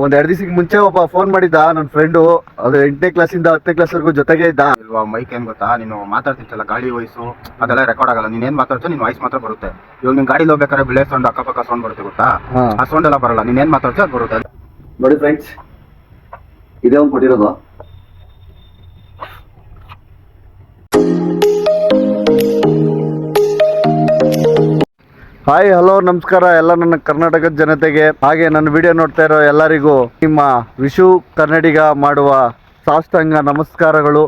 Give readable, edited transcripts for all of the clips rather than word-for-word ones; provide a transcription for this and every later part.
ಒಂದ್ 2 ದಿವಸಕ್ಕೆ ಮುಂಚೆ ಒಬ್ಬ ಫೋನ್ ಮಾಡಿದ್ದ ನನ್ನ ಫ್ರೆಂಡು. ಅದು 8ನೇ ಕ್ಲಾಸಿಂದ 10ನೇ ಕ್ಲಾಸ್ವರೆಗೂ ಜೊತೆಗೆ ಇದ್ದ. ಇಲ್ವಾ ಮೈಕ್ ಏನ್ ಗೊತ್ತಾ, ನೀನು ಮಾತಾಡ್ತಿರ್ತಲ್ಲ ಗಾಡಿ ವಾಯ್ಸು ಅದೆಲ್ಲ ರೆಕಾರ್ಡ್ ಆಗಲ್ಲ. ನೀನ್ ಏನ್ ಮಾತಾಡ್ತೀಯ ನಿನ್ ವಾಯ್ಸ್ ಮಾತ್ರ ಬರುತ್ತೆ. ಇವಾಗ ನಿನ್ ಗಾಡಿ ಹೋಗ್ಬೇಕಾದ್ರೆ ಬಿಳೆ ಸೌಂಡ್ ಅಕ್ಕಪಕ್ಕ ಸೌಂಡ್ ಬರುತ್ತೆ ಗೊತ್ತಾ, ಆ ಸೌಂಡ್ ಎಲ್ಲ ಬರಲ್ಲ. ನೀನ್ ಏನ್ ಮಾತಾಡ್ತೀಯ ಅದು ಬರುತ್ತೆ. ನೋಡಿ ಫ್ರೆಂಡ್ಸ್, ಇದೇ ಒಂದು ಕೊಟ್ಟಿರೋದು. ಹಾಯ್ ಹಲೋ ನಮಸ್ಕಾರ ಎಲ್ಲ ನನ್ನ ಕರ್ನಾಟಕದ ಜನತೆಗೆ, ಹಾಗೆ ನನ್ನ ವಿಡಿಯೋ ನೋಡ್ತಾ ಇರೋ ಎಲ್ಲರಿಗೂ ನಿಮ್ಮ ವಿಶು ಕನ್ನಡಿಗ ಮಾಡುವ ಸಾಷ್ಟಾಂಗ ನಮಸ್ಕಾರಗಳು.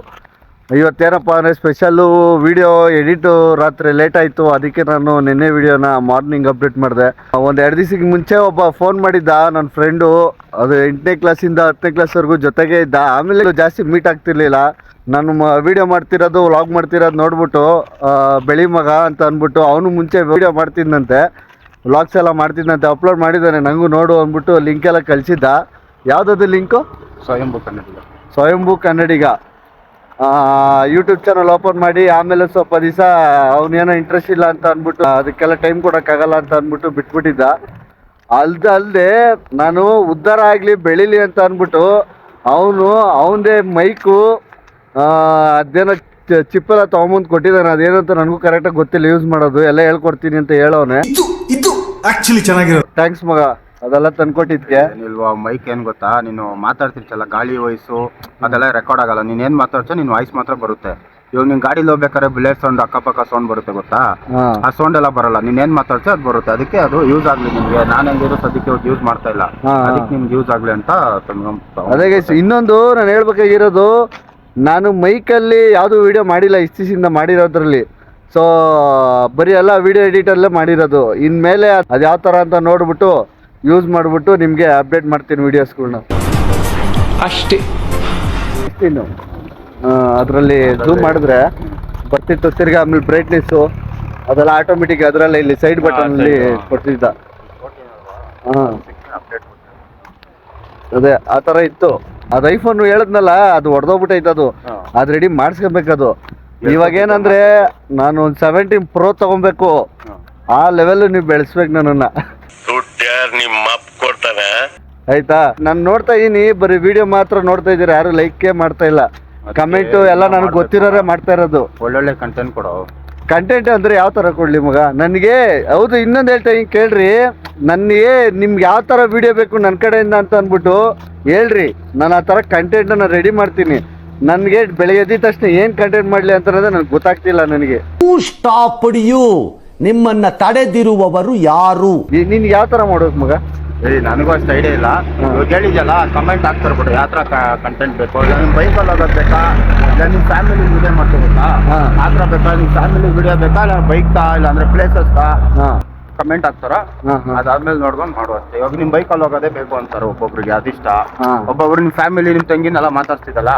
ಇವತ್ತೇನಪ್ಪ ಅಂದರೆ ಸ್ಪೆಷಲ್ಲು ವಿಡಿಯೋ ಎಡಿಟು ರಾತ್ರಿ ಲೇಟ್ ಆಯಿತು, ಅದಕ್ಕೆ ನಾನು ನಿನ್ನೆ ವಿಡಿಯೋನ ಮಾರ್ನಿಂಗ್ ಅಪ್ಡೇಟ್ ಮಾಡಿದೆ. ಒಂದು 2 ದಿವಸಕ್ಕೆ ಮುಂಚೆ ಒಬ್ಬ ಫೋನ್ ಮಾಡಿದ್ದ ನನ್ನ ಫ್ರೆಂಡು. ಅದು 8ನೇ ಕ್ಲಾಸಿಂದ 10ನೇ ಕ್ಲಾಸ್ವರೆಗೂ ಜೊತೆಗೆ ಇದ್ದ. ಆಮೇಲೆ ಜಾಸ್ತಿ ಮೀಟ್ ಆಗ್ತಿರ್ಲಿಲ್ಲ. ನಾನು ವಿಡಿಯೋ ಮಾಡ್ತಿರೋದು ವ್ಲಾಗ್ ಮಾಡ್ತಿರೋದು ನೋಡ್ಬಿಟ್ಟು ಬೆಳಿ ಮಗ ಅಂತ ಅಂದ್ಬಿಟ್ಟು ಅವನು ಮುಂಚೆ ವಿಡಿಯೋ ಮಾಡ್ತಿದ್ದಂತೆ, ವ್ಲಾಗ್ಸ್ ಎಲ್ಲ ಮಾಡ್ತಿದ್ದಂತೆ, ಅಪ್ಲೋಡ್ ಮಾಡಿದ್ದಾನೆ. ನನಗೂ ನೋಡು ಅಂದ್ಬಿಟ್ಟು ಲಿಂಕ್ ಎಲ್ಲ ಕಳಿಸಿದ್ದ. ಯಾವುದದು ಲಿಂಕು? ಸ್ವಯಂಭೂ ಕನ್ನಡಿಗ ಯೂಟ್ಯೂಬ್ ಚಾನಲ್ ಓಪನ್ ಮಾಡಿ ಆಮೇಲೆ ಸ್ವಲ್ಪ ದಿವಸ ಅವನೇನೋ ಇಂಟ್ರೆಸ್ಟ್ ಇಲ್ಲ ಅಂತ ಅಂದ್ಬಿಟ್ಟು, ಅದಕ್ಕೆಲ್ಲ ಟೈಮ್ ಕೊಡೋಕ್ಕಾಗಲ್ಲ ಅಂತ ಅಂದ್ಬಿಟ್ಟು ಬಿಟ್ಬಿಟ್ಟಿದ್ದ. ಅಲ್ಲದೆ ನಾನು ಉದ್ಧಾರ ಆಗಲಿ ಬೆಳೀಲಿ ಅಂತ ಅಂದ್ಬಿಟ್ಟು ಅವನದೇ ಮೈಕು ಅದೇನೋ ಚಿಪ್ಪೆಲ್ಲ ತೊಗೊಂಬಂದು ಕೊಟ್ಟಿದ್ದಾನೆ. ಅದೇನಂತ ನನಗೂ ಕರೆಕ್ಟಾಗಿ ಗೊತ್ತಿಲ್ಲ ಯೂಸ್ ಮಾಡೋದು, ಎಲ್ಲ ಹೇಳ್ಕೊಡ್ತೀನಿ ಅಂತ ಹೇಳೋನೆ. ಇದು ಆಕ್ಚುಲಿ ಚೆನ್ನಾಗಿರೋದು. ಥ್ಯಾಂಕ್ಸ್ ಮಗ, ಅದೆಲ್ಲ ತಂದ್ಕೊಟ್ಟಿದ್ಕೆ. ಇಲ್ವಾ ಮೈಕ್ ಏನ್ ಗೊತ್ತಾ, ನೀನು ಮಾತಾಡ್ತಿರ್ತಲ್ಲ ಗಾಳಿ ವಾಯ್ಸು ಅದೆಲ್ಲ ರೆಕಾರ್ಡ್ ಆಗಲ್ಲ. ನೀನ್ ಏನ್ ಮಾತಾಡ್ತೀಯ ನಿನ್ ವಾಯ್ಸ್ ಮಾತ್ರ ಬರುತ್ತೆ. ಇವಾಗ ನಿನ್ ಗಾಡಿಲಿ ಹೋಗ್ಬೇಕಾದ್ರೆ ಬಿಲೇಟ್ ಸೌಂಡ್ ಅಕ್ಕಪಕ್ಕ ಸೌಂಡ್ ಬರುತ್ತೆ ಗೊತ್ತಾ, ಆ ಸೌಂಡ್ ಎಲ್ಲ ಬರಲ್ಲ. ನೀನ್ ಏನ್ ಮಾತಾಡ್ತೀಯ ಅದು ಬರುತ್ತೆ. ಅದಕ್ಕೆ ಅದು ಯೂಸ್ ಆಗ್ಲಿ ನಿಮ್ಗೆ. ನಾನು ಹೆಂಗಿರೋ ಸದ್ಯಕ್ಕೆ ಯೂಸ್ ಮಾಡ್ತಾ ಇಲ್ಲ, ಅದಕ್ಕೆ ನಿಮ್ಗೆ ಯೂಸ್ ಆಗ್ಲಿ ಅಂತ. ಅದೇ ಗೈಸ್, ಇನ್ನೊಂದು ನಾನು ಹೇಳ್ಬೇಕಾಗಿರೋದು, ನಾನು ಮೈಕಲ್ಲಿ ಯಾವುದು ವಿಡಿಯೋ ಮಾಡಿಲ್ಲ ಇಷ್ಟು ದಿವಸದಿಂದ ಮಾಡಿರೋದ್ರಲ್ಲಿ. ಸೊ ಬರೀ ಎಲ್ಲ ವಿಡಿಯೋ ಎಡಿಟಲ್ಲೇ ಮಾಡಿರೋದು. ಇನ್ಮೇಲೆ ಅದು ಯಾವ ಥರ ಅಂತ ನೋಡ್ಬಿಟ್ಟು ಯೂಸ್ ಮಾಡಿಬಿಟ್ಟು ನಿಮಗೆ ಅಪ್ಡೇಟ್ ಮಾಡ್ತೀನಿ ವೀಡಿಯೋಸ್ಗಳನ್ನ ಅಷ್ಟೇ. ಇನ್ನು ಅದರಲ್ಲಿ ಝೂಮ್ ಮಾಡಿದ್ರೆ ಬರ್ತಿತ್ತು ತಿರ್ಗಿ. ಆಮೇಲೆ ಬ್ರೈಟ್ನೆಸ್ಸು ಅದೆಲ್ಲ ಆಟೋಮೆಟಿಕ್ ಅದರಲ್ಲೇ ಇಲ್ಲಿ ಸೈಡ್ ಬಟನಲ್ಲಿ ಕೊಡ್ತಿದ್ದ. ಹಾಂ ಅದೇ ಆ ಥರ ಇತ್ತು. ಅದು ಐಫೋನ್ ಹೇಳಿದ್ನಲ್ಲ, ಅದು ಹೊಡೆದೋಗ್ಬಿಟ್ಟೈತೆ. ಅದು ರೆಡಿ ಮಾಡಿಸ್ಕೊಬೇಕದು. ಇವಾಗ ಏನಂದರೆ ನಾನು ಒಂದು 17 Pro ತೊಗೊಬೇಕು. ಆ ಲೆವೆಲ್ ನೀವು ಬೆಳೆಸ್ಬೇಕು ನನ್ನನ್ನು, ಆಯ್ತಾ? ನಾನು ನೋಡ್ತಾ ಇದೀನಿ, ಬರೀ ವಿಡಿಯೋ ಮಾತ್ರ ನೋಡ್ತಾ ಇದ್ದೀರಾ, ಯಾರು ಲೈಕೇ ಮಾಡ್ತಾ ಇಲ್ಲ. ಕಮೆಂಟು ಎಲ್ಲ ನನಗೆ ಗೊತ್ತಿರೋರೇ ಮಾಡ್ತಾ ಇರೋದು. ಒಳ್ಳೊಳ್ಳೆ ಕಂಟೆಂಟ್ ಕೊಡೋ. ಕಂಟೆಂಟ್ ಅಂದರೆ ಯಾವ ಥರ ಕೊಡಲಿ ಮಗ ನನಗೆ? ಹೌದು, ಇನ್ನೊಂದು ಹೇಳ್ತಾ ಹಿಂಗೆ ಕೇಳ್ರಿ, ನನಗೆ ನಿಮ್ಗೆ ಯಾವ ಥರ ವಿಡಿಯೋ ಬೇಕು ನನ್ನ ಕಡೆಯಿಂದ ಅಂತ ಅಂದ್ಬಿಟ್ಟು ಹೇಳ್ರಿ. ನಾನು ಆ ಥರ ಕಂಟೆಂಟನ್ನು ರೆಡಿ ಮಾಡ್ತೀನಿ. ನನಗೆ ಬೆಳಗ್ಗೆ ಎದ್ದ ತಕ್ಷಣ ಏನು ಕಂಟೆಂಟ್ ಮಾಡಲಿ ಅಂತ ನನಗೆ ಗೊತ್ತಾಗ್ತಿಲ್ಲ. ನನಗೆ ಸ್ಟಾಪ್ ಯು, ನಿಮ್ಮನ್ನ ತಡೆದಿರುವವರು ಯಾರು? ನೀನು ಯಾವ ಥರ ಮಾಡ್ಬೇಕು ಮಗ? ನನಗೂ ಅಷ್ಟು ಐಡಿಯಾ ಇಲ್ಲ. ಇವಾಗ ಹೇಳಿದ್ಯಲ್ಲ, ಕಮೆಂಟ್ ಆಗ್ತಾರೆ ಬಿಡು ಯಾವ ಥರ ಕಂಟೆಂಟ್ ಬೇಕು. ಇಲ್ಲ ನಿಮ್ಮ ಬೈಕಲ್ಲಿ ಹೋಗೋದು ಬೇಕಾ, ಇಲ್ಲ ನಿಮ್ಮ ಫ್ಯಾಮಿಲಿ ವಿಡಿಯೋ ಮಾಡ್ಕೋಬೇಕಾ, ಆ ಥರ ಬೇಕಾ, ನಿಮ್ಮ ಫ್ಯಾಮಿಲಿ ವಿಡಿಯೋ ಬೇಕಾ, ಇಲ್ಲ ಬೈಕ್ ತಾ, ಇಲ್ಲ ಅಂದರೆ ಪ್ಲೇಸಸ್ ತಾ, ಕಮೆಂಟ್ ಆಗ್ತಾರ. ಅದಾದ್ಮೇಲೆ ನೋಡ್ಕೊಂಡು ಮಾಡುವಷ್ಟೇ. ಇವಾಗ ನಿಮ್ ಬೈಕಲ್ಲಿ ಹೋಗೋದೇ ಬೇಕು ಅಂತಾರೆ ಒಬ್ಬೊಬ್ರಿಗೆ, ಅದಿಷ್ಟ. ಒಬ್ಬೊಬ್ರು ನಿಮ್ ಫ್ಯಾಮಿಲಿ ನಿಮ್ ತಂಗಿನೆಲ್ಲ ಮಾತಾಡ್ತಿದ್ದಲ್ಲ,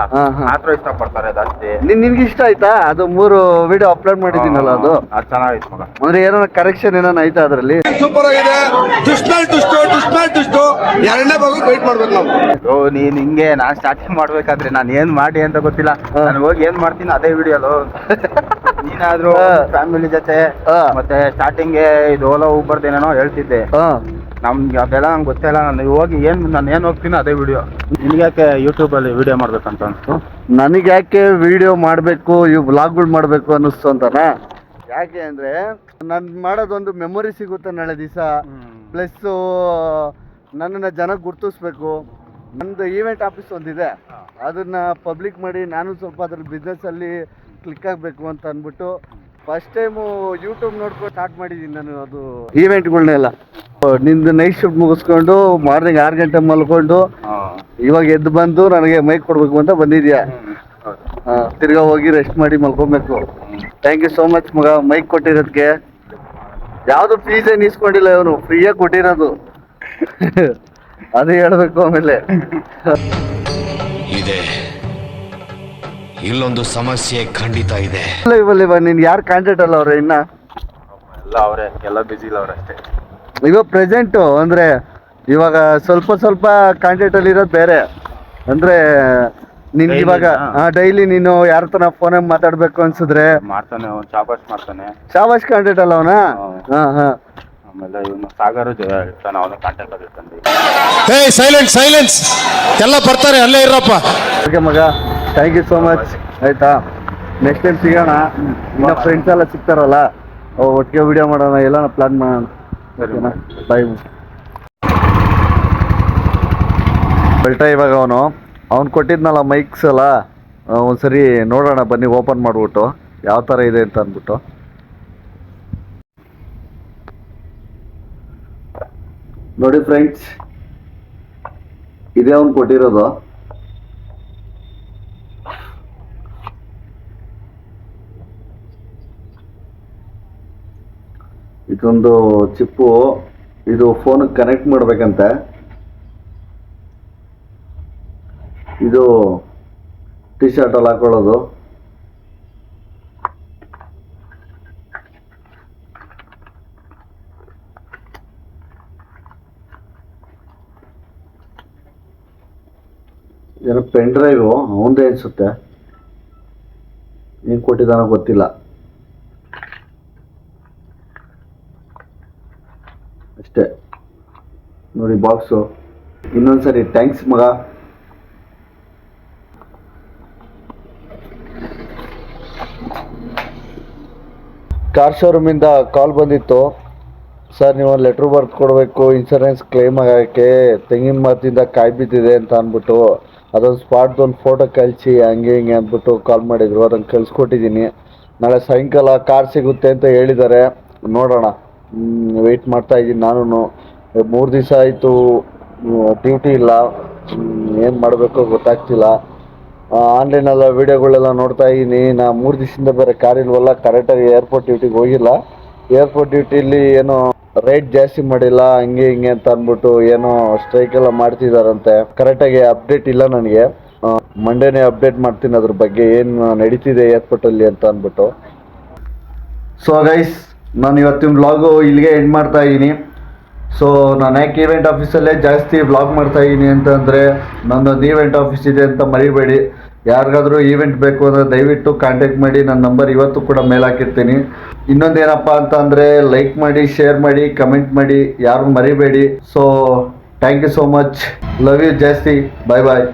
ಆತರ ಇಷ್ಟ ಪಡ್ತಾರೆ ಜಾಸ್ತಿ. ನಿನ್ಗೆ ಇಷ್ಟ ಆಯ್ತಾ? ಅದು 3 ವಿಡಿಯೋ ಅಪ್ಲೋಡ್ ಮಾಡಿದ್ದೀನಲ್ಲ, ಅದು ಚೆನ್ನಾಗಿತ್ತು ಮಗ. ಅಂದ್ರೆ ಏನೋ ಕರೆಕ್ಷನ್ ಏನೋ ಆಯ್ತಾ ಅದ್ರಲ್ಲಿ? ಸೂಪರ್ ಆಗಿದೆ. ಎರಡನೇ ಭಾಗ ವೇಟ್ ಮಾಡ್ಬೇಕು ನಾವು. ನೀನ್ ಹಿಂಗೆ ನಾನ್ ಸ್ಟಾರ್ಟಿಂಗ್ ಮಾಡ್ಬೇಕಾದ್ರೆ ನಾನು ಏನ್ ಮಾಡಿ ಅಂತ ಗೊತ್ತಿಲ್ಲ. ನಾನು ಹೋಗಿ ಏನ್ ಮಾಡ್ತೀನಿ ಅದೇ ವಿಡಿಯೋಲು. ನೀನಾದ್ರೂ ಫ್ಯಾಮಿಲಿ ಜೊತೆ ಮತ್ತೆ ಸ್ಟಾರ್ಟಿಂಗ್ ಇದು ಓಲಾ ಊಬರ್ದು ಏನೇನೋ ಹೇಳ್ತಿದ್ದೆ. ನಮ್ಗೆ ಅದೆಲ್ಲ ನಂಗೆ ಗೊತ್ತಿಲ್ಲ. ನಾನು ಹೋಗಿ ನಾನು ಏನ್ ಹೋಗ್ತೀನಿ ಅದೇ ವಿಡಿಯೋ. ನಿನ್ಗೆ ಯಾಕೆ ಯೂಟ್ಯೂಬ್ ಅಲ್ಲಿ ವಿಡಿಯೋ ಮಾಡ್ಬೇಕಂತ ಅನ್ಸ್ತು? ನನಗೆ ಯಾಕೆ ವಿಡಿಯೋ ಮಾಡಬೇಕು, ಇವು ವ್ಲಾಗ್ಗಳು ಮಾಡಬೇಕು ಅನ್ನಿಸ್ತು ಅಂತಾನೆ. ಯಾಕೆ ಅಂದರೆ ನಾನು ಮಾಡೋದೊಂದು ಮೆಮೊರಿ ಸಿಗುತ್ತೆ ನಾಳೆ ದಿವಸ. ಪ್ಲಸ್ಸು ನನ್ನನ್ನು ಜನಕ್ಕೆ ಗುರ್ತಿಸ್ಬೇಕು. ನಂದು ಈವೆಂಟ್ ಆಫೀಸ್ ಒಂದಿದೆ, ಅದನ್ನು ಪಬ್ಲಿಕ್ ಮಾಡಿ ನಾನು ಸ್ವಲ್ಪ ಅದ್ರ ಬಿಸ್ನೆಸ್ಸಲ್ಲಿ ಕ್ಲಿಕ್ ಆಗಬೇಕು ಅಂತ ಅಂದ್ಬಿಟ್ಟು ಫಸ್ಟ್ ಟೈಮು ಯೂಟ್ಯೂಬ್ ನೋಡ್ಕೊಂಡು ಸ್ಟಾರ್ಟ್ ಮಾಡಿದ್ದೀನಿ ನಾನು ಅದು ಈವೆಂಟ್ಗಳನ್ನೆಲ್ಲ. ನಿಂದು ನೈಟ್ ಶಿಫ್ಟ್ ಮುಗಿಸ್ಕೊಂಡು ಮಾರ್ನಿಂಗ್ 6 ಗಂಟೆ ಮಲ್ಕೊಂಡು ಇವಾಗ ಎದ್ದು ಬಂದು ನನಗೆ ಮೈಕ್ ಕೊಡಬೇಕು ಅಂತ ಬಂದಿದ್ಯಾ. ತಿರ್ಗಾ ಹೋಗಿ ರೆಸ್ಟ್ ಮಾಡಿ ಮಲ್ಕೊಬೇಕು. ಥ್ಯಾಂಕ್ ಯು ಸೋ ಮಚ್ ಮಗ, ಮೈಕ್ ಕೊಟ್ಟಿರೋದಕ್ಕೆ. ಯಾವುದು ಫೀಸ್ ಏನು ಇಸ್ಕೊಂಡಿಲ್ಲ, ಇವನು ಫ್ರೀಯಾಗಿ ಕೊಟ್ಟಿರೋದು. ಅದೇ ಹೇಳ್ಬೇಕು. ಆಮೇಲೆ ಇದೆ ಇಲ್ಲೊಂದು ಸಮಸ್ಯೆ ಖಂಡಿತ ಇದೆ. ಇವಾಗ ನೀನು ಯಾರು ಕಾಂಟ್ಯಾಕ್ಟ್ ಅಲ್ಲ ಅವ್ರೆ? ಇನ್ನ ಎಲ್ಲ ಅವರೇ, ಎಲ್ಲ ಬಿಸಿ ಇಲ್ಲ ಅವ್ರೆ ಅಷ್ಟೇ. ಇವಾಗ ಪ್ರೆಸೆಂಟು ಅಂದರೆ ಇವಾಗ ಸ್ವಲ್ಪ ಕಾಂಟ್ಯಾಕ್ಟಲ್ಲಿ ಇರೋದು ಬೇರೆ. ಅಂದರೆ ನಿನ್ಗೆ ಇವಾಗ ಡೈಲಿ ನೀನು ಯಾರ ಹತ್ರ ಫೋನಾಗ ಮಾತಾಡ್ಬೇಕು ಅನ್ಸಿದ್ರೆ ಮಾಡ್ತಾನೆ, ಶಾಬಾಷ್ ಮಾಡ್ತಾನೆ. ಶಾಬಾಷ್ ಕಾಂಟ್ಯಾಕ್ಟ್ ಅಲ್ಲ ಅವನ? ಆಮೇಲೆ ಇವನು ಸಾಗರು ಇರ್ತಾನೆ, ಅವನು ಕಾಂಟ್ಯಾಕ್ಟ್ ಅಲ್ಲಿ ಇರ್ತಾನೆ. ಏಯ್ ಸೈಲೆನ್ಸ್ ಸೈಲೆನ್ಸ್, ಎಲ್ಲ ಬರ್ತಾರೆ ಅಲ್ಲೇ ಇರಪ್ಪ. ಓಕೆ ಮಗ, ಥ್ಯಾಂಕ್ ಯು ಸೋ ಮಚ್. ಆಯ್ತಾ, ನೆಕ್ಸ್ಟ್ ಟೈಮ್ ಸಿಗೋಣ. ಇನ್ನು ಫ್ರೆಂಡ್ಸ್ ಎಲ್ಲ ಸಿಗ್ತಾರಲ್ಲ, ಒಟ್ಟಿಗೆ ವಿಡಿಯೋ ಮಾಡೋಣ, ಎಲ್ಲ ಪ್ಲಾನ್ ಮಾಡೋಣ. ಓಕೆನಾ, ಬಾಯ್. ಬೆಲ್ಟ ಇವಾಗ ಅವ್ನು ಕೊಟ್ಟಿದ್ನಲ್ಲ ಮೈಕ್ಸ್ ಎಲ್ಲ, ಒಂದ್ಸರಿ ನೋಡೋಣ ಬನ್ನಿ, ಓಪನ್ ಮಾಡಿಬಿಟ್ಟು ಯಾವ ಥರ ಇದೆ ಅಂತ ಅಂದ್ಬಿಟ್ಟು. ನೋಡಿ ಫ್ರೆಂಡ್ಸ್, ಇದೇ ಅವ್ನು ಕೊಟ್ಟಿರೋದು. ಇದೊಂದು ಚಿಪ್ಪು, ಇದು ಫೋನಿಗೆ ಕನೆಕ್ಟ್ ಮಾಡ್ಬೇಕಂತೆ. ಇದು ಟಿ ಶರ್ಟಲ್ಲಿ ಹಾಕೊಳ್ಳೋದು. ಏನೋ ಪೆನ್ ಡ್ರೈವು ಅವನದೇ ಅನಿಸುತ್ತೆ, ಏನು ಕೊಟ್ಟಿದ್ದಾನೋ ಗೊತ್ತಿಲ್ಲ. ಅಷ್ಟೇ ನೋಡಿ ಬಾಕ್ಸು. ಇನ್ನೊಂದ್ಸರಿ ಥ್ಯಾಂಕ್ಸ್ ಮಗ. ಕಾರ್ ಶೋರೂಮಿಂದ ಕಾಲ್ ಬಂದಿತ್ತು, ಸರ್ ನೀವು ಲೆಟ್ರ್ ಬರ್ದು ಕೊಡಬೇಕು ಇನ್ಸೂರೆನ್ಸ್ ಕ್ಲೇಮ್ ಆಗೋಕ್ಕೆ, ತೆಂಗಿನ ಮರದಿಂದ ಕಾಯಿ ಬಿದ್ದಿದೆ ಅಂತ ಅಂದ್ಬಿಟ್ಟು ಅದೊಂದು ಸ್ಪಾಟ್ದೊಂದು ಫೋಟೋ ಕಳಿಸಿ ಹಂಗೆ ಹಿಂಗೆ ಅಂದ್ಬಿಟ್ಟು ಕಾಲ್ ಮಾಡಿದರು. ಅದನ್ನು ಕಳಿಸ್ಕೊಟ್ಟಿದ್ದೀನಿ. ನಾಳೆ ಸಾಯಂಕಾಲ ಕಾರ್ ಸಿಗುತ್ತೆ ಅಂತ ಹೇಳಿದ್ದಾರೆ, ನೋಡೋಣ. ವೆಯ್ಟ್ ಮಾಡ್ತಾ ಇದ್ದೀನಿ ನಾನು. 3 ದಿವಸ ಆಯಿತು ಡ್ಯೂಟಿ ಇಲ್ಲ, ಏನು ಮಾಡಬೇಕು ಗೊತ್ತಾಗ್ತಿಲ್ಲ. ಆನ್ಲೈನೆಲ್ಲ ವೀಡಿಯೋಗಳೆಲ್ಲ ನೋಡ್ತಾ ಇದ್ದೀನಿ. ನಾ 3 ದಿವಸದಿಂದ ಬೇರೆ ಕಾರ್ ಇಲ್ವಲ್ಲ, ಕರೆಕ್ಟಾಗಿ ಏರ್ಪೋರ್ಟ್ ಡ್ಯೂಟಿಗೆ ಹೋಗಿಲ್ಲ. ಏರ್ಪೋರ್ಟ್ ಡ್ಯೂಟಿಲಿ ಏನೋ ರೇಟ್ ಜಾಸ್ತಿ ಮಾಡಿಲ್ಲ ಹಂಗೆ ಹಿಂಗೆ ಅಂತ ಅಂದ್ಬಿಟ್ಟು ಏನೋ ಸ್ಟ್ರೈಕ್ ಎಲ್ಲ ಮಾಡ್ತಿದಾರಂತೆ. ಕರೆಕ್ಟಾಗಿ ಅಪ್ಡೇಟ್ ಇಲ್ಲ ನನಗೆ. ಮಂಡೇನೇ ಅಪ್ಡೇಟ್ ಮಾಡ್ತೀನಿ ಅದ್ರ ಬಗ್ಗೆ, ಏನು ನಡೀತಿದೆ ಏರ್ಪೋರ್ಟಲ್ಲಿ ಅಂತ ಅಂದ್ಬಿಟ್ಟು. ಸೊ ಗೈಸ್, ನಾನು ಇವತ್ತಿನ ವ್ಲಾಗು ಇಲ್ಲಿಗೆ ಎಂಡ್ ಮಾಡ್ತಾ ಇದ್ದೀನಿ. ಸೊ ನಾನು ಯಾಕೆ ಈವೆಂಟ್ ಆಫೀಸಲ್ಲೇ ಜಾಸ್ತಿ ವ್ಲಾಗ್ ಮಾಡ್ತಾ ಇದ್ದೀನಿ ಅಂತಂದರೆ, ನನ್ನೊಂದು ಈವೆಂಟ್ ಆಫೀಸ್ ಇದೆ ಅಂತ ಮರಿಬೇಡಿ. ಯಾರಿಗಾದರೂ ಈವೆಂಟ್ ಬೇಕು ಅಂದರೆ ದಯವಿಟ್ಟು ಕಾಂಟ್ಯಾಕ್ಟ್ ಮಾಡಿ. ನನ್ನ ನಂಬರ್ ಇವತ್ತು ಕೂಡ ಮೇಲ್ ಹಾಕಿರ್ತೀನಿ. ಇನ್ನೊಂದೇನಪ್ಪ ಅಂತ ಅಂದರೆ, ಲೈಕ್ ಮಾಡಿ, ಶೇರ್ ಮಾಡಿ, ಕಮೆಂಟ್ ಮಾಡಿ, ಯಾರು ಮರಿಬೇಡಿ. So thank you so much. Love you ಜಾಸ್ತಿ. ಬಾಯ್ ಬಾಯ್.